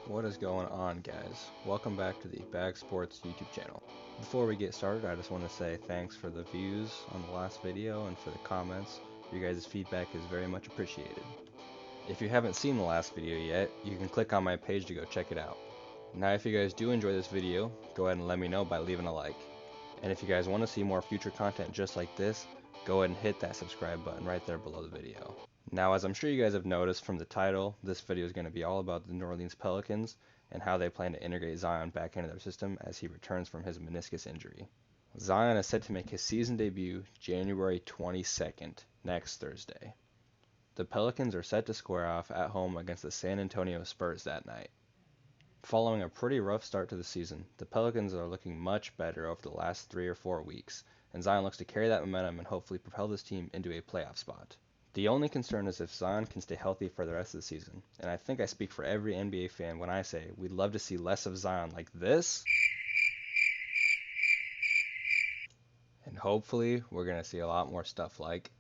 What is going on, guys? Welcome back to the Bag Sports YouTube channel. Before we get started, I just want to say thanks for the views on the last video and for the comments. Your guys' feedback is very much appreciated. If you haven't seen the last video yet, you can click on my page to go check it out. Now, if you guys do enjoy this video, go ahead and let me know by leaving a like. And if you guys want to see more future content just like this, go ahead and hit that subscribe button right there below the video. Now, as I'm sure you guys have noticed from the title, this video is going to be all about the New Orleans Pelicans and how they plan to integrate Zion back into their system as he returns from his meniscus injury. Zion is set to make his season debut January 22nd, next Thursday. The Pelicans are set to square off at home against the San Antonio Spurs that night. Following a pretty rough start to the season, the Pelicans are looking much better over the last 3 or 4 weeks, and Zion looks to carry that momentum and hopefully propel this team into a playoff spot. The only concern is if Zion can stay healthy for the rest of the season, and I think I speak for every NBA fan when I say we'd love to see less of Zion like this, and hopefully we're going to see a lot more stuff like.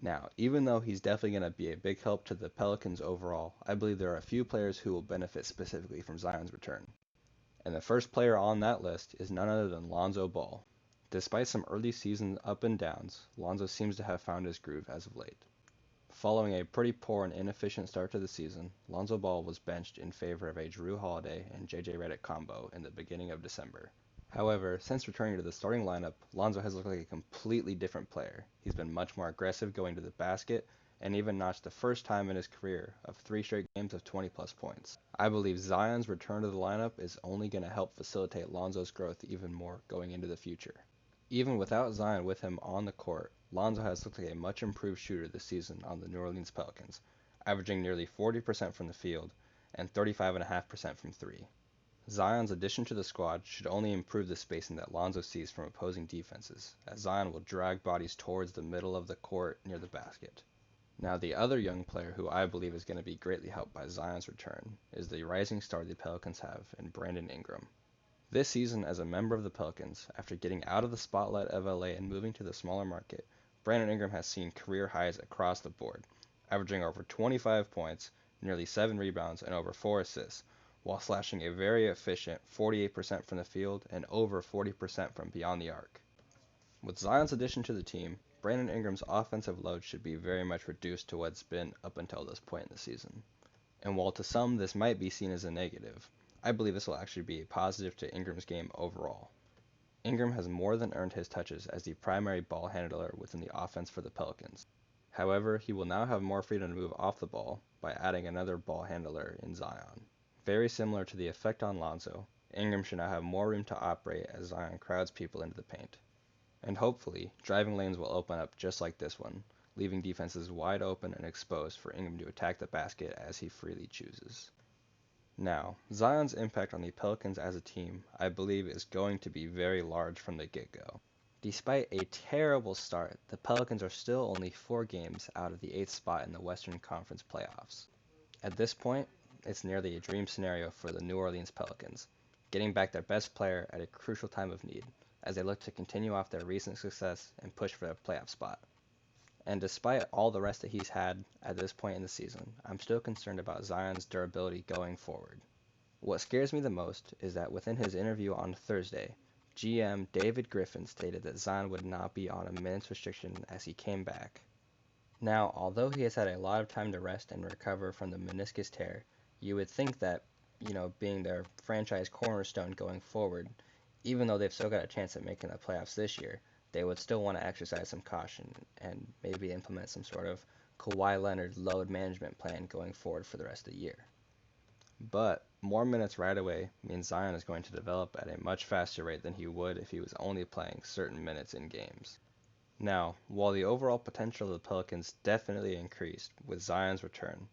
Now, even though he's definitely going to be a big help to the Pelicans overall, I believe there are a few players who will benefit specifically from Zion's return. And the first player on that list is none other than Lonzo Ball. Despite some early season up and downs, Lonzo seems to have found his groove as of late. Following a pretty poor and inefficient start to the season, Lonzo Ball was benched in favor of a Jrue Holiday and JJ Redick combo in the beginning of December. However, since returning to the starting lineup, Lonzo has looked like a completely different player. He's been much more aggressive going to the basket, and even notched the first time in his career of 3 straight games of 20 plus points. I believe Zion's return to the lineup is only going to help facilitate Lonzo's growth even more going into the future. Even without Zion with him on the court, Lonzo has looked like a much improved shooter this season on the New Orleans Pelicans, averaging nearly 40% from the field and 35.5% from three. Zion's addition to the squad should only improve the spacing that Lonzo sees from opposing defenses, as Zion will drag bodies towards the middle of the court near the basket. Now, the other young player who I believe is going to be greatly helped by Zion's return is the rising star the Pelicans have in Brandon Ingram. This season, as a member of the Pelicans, after getting out of the spotlight of LA and moving to the smaller market, Brandon Ingram has seen career highs across the board, averaging over 25 points, nearly 7 rebounds, and over 4 assists, while slashing a very efficient 48% from the field and over 40% from beyond the arc. With Zion's addition to the team, Brandon Ingram's offensive load should be very much reduced to what's been up until this point in the season. And while to some this might be seen as a negative, I believe this will actually be a positive to Ingram's game overall. Ingram has more than earned his touches as the primary ball handler within the offense for the Pelicans. However, he will now have more freedom to move off the ball by adding another ball handler in Zion. Very similar to the effect on Lonzo, Ingram should now have more room to operate as Zion crowds people into the paint. And hopefully, driving lanes will open up just like this one, leaving defenses wide open and exposed for Ingram to attack the basket as he freely chooses. Now, Zion's impact on the Pelicans as a team, I believe, is going to be very large from the get-go. Despite a terrible start, the Pelicans are still only 4 games out of the 8th spot in the Western Conference playoffs. At this point, it's nearly a dream scenario for the New Orleans Pelicans, getting back their best player at a crucial time of need, as they look to continue off their recent success and push for a playoff spot. And despite all the rest that he's had at this point in the season, I'm still concerned about Zion's durability going forward. What scares me the most is that within his interview on Thursday, GM David Griffin stated that Zion would not be on a minutes restriction as he came back. Now, although he has had a lot of time to rest and recover from the meniscus tear, you would think that, being their franchise cornerstone going forward, even though they've still got a chance at making the playoffs this year, they would still want to exercise some caution and maybe implement some sort of Kawhi Leonard load management plan going forward for the rest of the year. But more minutes right away means Zion is going to develop at a much faster rate than he would if he was only playing certain minutes in games. Now, while the overall potential of the Pelicans definitely increased with Zion's return,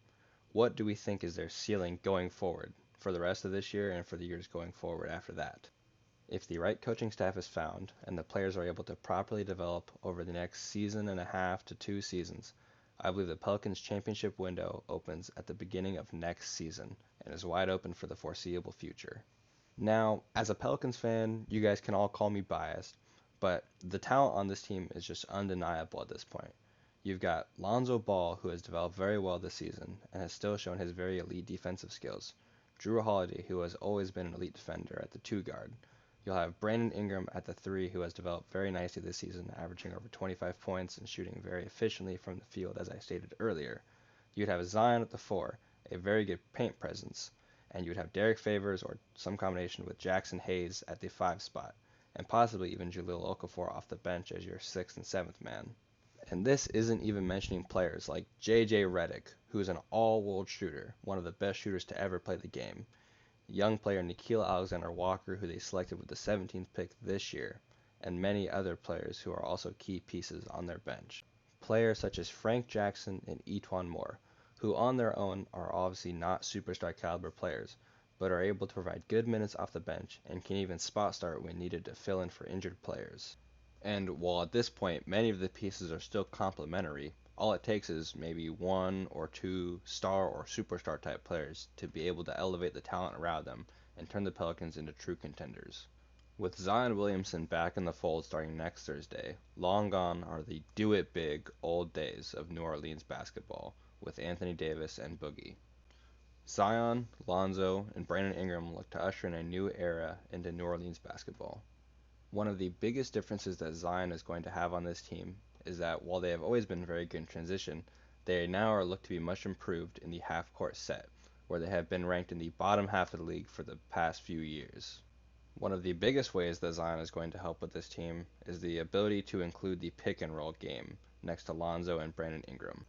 what do we think is their ceiling going forward for the rest of this year and for the years going forward after that? If the right coaching staff is found and the players are able to properly develop over the next season and a half to 2 seasons, I believe the Pelicans championship window opens at the beginning of next season and is wide open for the foreseeable future. Now, as a Pelicans fan, you guys can all call me biased, but the talent on this team is just undeniable at this point. You've got Lonzo Ball, who has developed very well this season and has still shown his very elite defensive skills. Drew Holiday, who has always been an elite defender at the 2 guard. You'll have Brandon Ingram at the 3, who has developed very nicely this season, averaging over 25 points and shooting very efficiently from the field, as I stated earlier. You'd have Zion at the 4, a very good paint presence, and you'd have Derek Favors or some combination with Jackson Hayes at the 5 spot, and possibly even Jahlil Okafor off the bench as your 6th and 7th man. And this isn't even mentioning players like J.J. Redick, who is an all-world shooter, one of the best shooters to ever play the game. Young player Nickeil Alexander-Walker, who they selected with the 17th pick this year, and many other players who are also key pieces on their bench. Players such as Frank Jackson and E'Twaun Moore, who on their own are obviously not superstar caliber players, but are able to provide good minutes off the bench and can even spot start when needed to fill in for injured players. And while at this point many of the pieces are still complementary, all it takes is maybe 1 or 2 star or superstar type players to be able to elevate the talent around them and turn the Pelicans into true contenders. With Zion Williamson back in the fold starting next Thursday, long gone are the do it big old days of New Orleans basketball with Anthony Davis and Boogie. Zion, Lonzo, and Brandon Ingram look to usher in a new era into New Orleans basketball. One of the biggest differences that Zion is going to have on this team is that while they have always been very good in transition, they now are looked to be much improved in the half-court set, where they have been ranked in the bottom half of the league for the past few years. One of the biggest ways that Zion is going to help with this team is the ability to include the pick-and-roll game next to Lonzo and Brandon Ingram.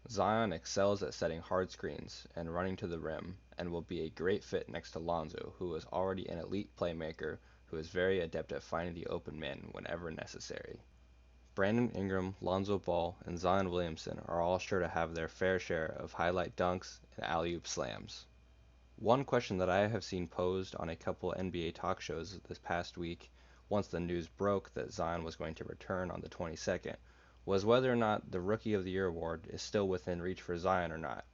Zion excels at setting hard screens and running to the rim, and will be a great fit next to Lonzo, who is already an elite playmaker who is very adept at finding the open man whenever necessary. Brandon Ingram, Lonzo Ball, and Zion Williamson are all sure to have their fair share of highlight dunks and alley-oop slams. One question that I have seen posed on a couple NBA talk shows this past week, once the news broke that Zion was going to return on the 22nd, was whether or not the Rookie of the Year award is still within reach for Zion or not.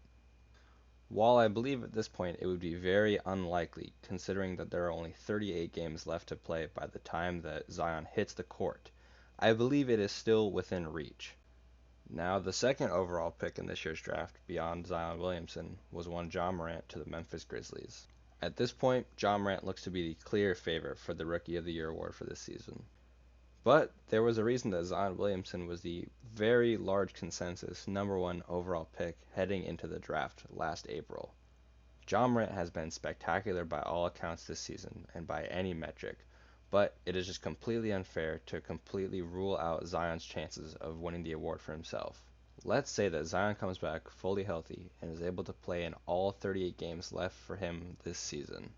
While I believe at this point it would be very unlikely, considering that there are only 38 games left to play by the time that Zion hits the court, I believe it is still within reach. Now, the second overall pick in this year's draft, beyond Zion Williamson, was one Ja Morant to the Memphis Grizzlies. At this point, Ja Morant looks to be the clear favorite for the Rookie of the Year award for this season. But there was a reason that Zion Williamson was the very large consensus #1 overall pick heading into the draft last April. Ja Morant has been spectacular by all accounts this season and by any metric, but it is just completely unfair to completely rule out Zion's chances of winning the award for himself. Let's say that Zion comes back fully healthy and is able to play in all 38 games left for him this season.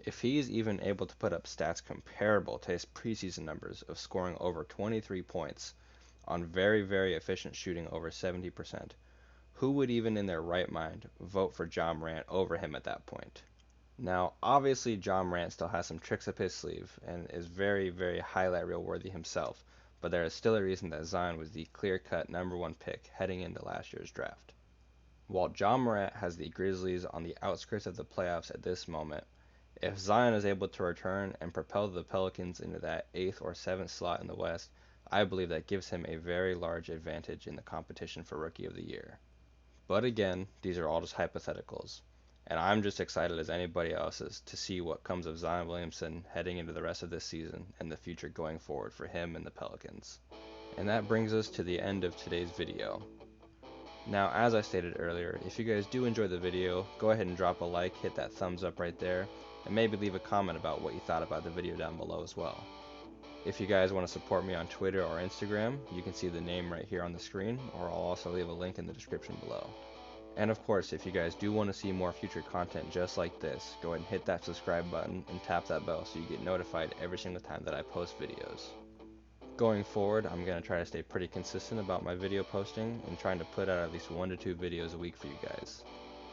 If he is even able to put up stats comparable to his preseason numbers of scoring over 23 points on very, very efficient shooting over 70%, who would even in their right mind vote for Ja Morant over him at that point? Now, obviously, Ja Morant still has some tricks up his sleeve and is very, very highlight reel worthy himself, but there is still a reason that Zion was the clear-cut #1 pick heading into last year's draft. While Ja Morant has the Grizzlies on the outskirts of the playoffs at this moment, if Zion is able to return and propel the Pelicans into that 8th or 7th slot in the West, I believe that gives him a very large advantage in the competition for Rookie of the Year. But again, these are all just hypotheticals, and I'm just excited as anybody else is to see what comes of Zion Williamson heading into the rest of this season and the future going forward for him and the Pelicans. And that brings us to the end of today's video. Now, as I stated earlier, if you guys do enjoy the video, go ahead and drop a like, hit that thumbs up right there, and maybe leave a comment about what you thought about the video down below as well. If you guys want to support me on Twitter or Instagram, you can see the name right here on the screen, or I'll also leave a link in the description below. And of course, if you guys do want to see more future content just like this, go ahead and hit that subscribe button and tap that bell so you get notified every single time that I post videos. Going forward, I'm going to try to stay pretty consistent about my video posting and trying to put out at least 1 to 2 videos a week for you guys.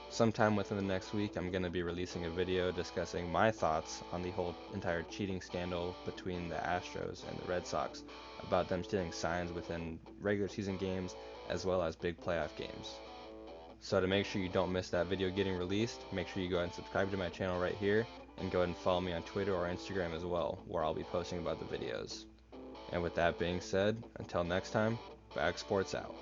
Sometime within the next week, I'm going to be releasing a video discussing my thoughts on the whole entire cheating scandal between the Astros and the Red Sox, about them stealing signs within regular season games as well as big playoff games. So to make sure you don't miss that video getting released, make sure you go ahead and subscribe to my channel right here, and go ahead and follow me on Twitter or Instagram as well, where I'll be posting about the videos. And with that being said, until next time, Bag Sports out.